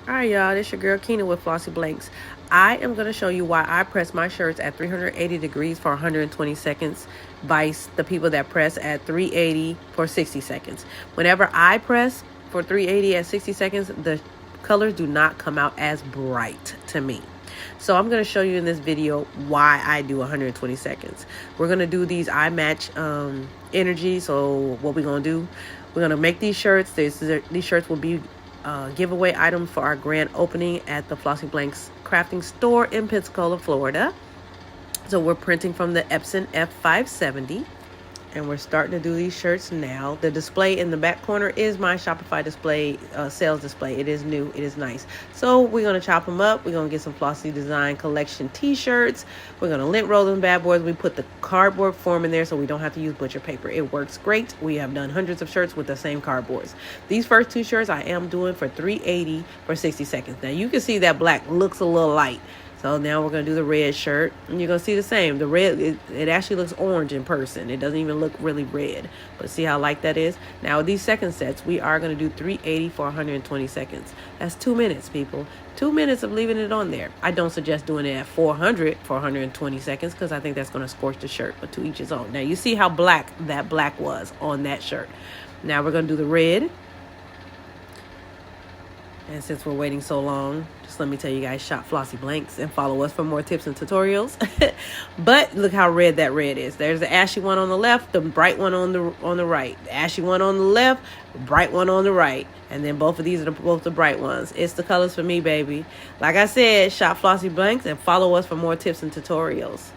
Alright y'all, this your girl Keena with Flossy Blanks. I am going to show you why I press my shirts at 380 degrees for 120 seconds, vice the people that press at 380 for 60 seconds. Whenever I press for 380 at 60 seconds, the colors do not come out as bright to me. So I'm going to show you in this video why I do 120 seconds. We're going to do these eye match energy. So what we're going to do, we're going to make these shirts. These shirts will be giveaway item for our grand opening at the Flossy Blanks crafting store in Pensacola, Florida. So we're printing from the Epson F570 and we're starting to do these shirts now. The display in the back corner is my Shopify display, sales display. It is new, it is nice. So we're going to chop them up. We're going to get some Flossy Design Collection t-shirts. We're going to lint roll them bad boys. We put the cardboard form in there so we don't have to use butcher paper. It works great. We have done hundreds of shirts with the same cardboards. These first two shirts I am doing for 380 for 60 seconds. Now you can see that black looks a little light. So now we're going to do the red shirt, and you're going to see the same. The red, it actually looks orange in person. It doesn't even look really red, but see how light that is? Now with these second sets, we are going to do 380 for 120 seconds. That's 2 minutes, people. 2 minutes of leaving it on there. I don't suggest doing it at 400 for 120 seconds because I think that's going to scorch the shirt, but to each his own. Now you see how black that black was on that shirt. Now we're going to do the red. And since we're waiting so long, just let me tell you guys, shop Flossy Blanks and follow us for more tips and tutorials. But look how red that red is. There's the ashy one on the left, the bright one on the right. The ashy one on the left, bright one on the right. And then both of these are both the bright ones. It's the colors for me, baby. Like I said, shop Flossy Blanks and follow us for more tips and tutorials.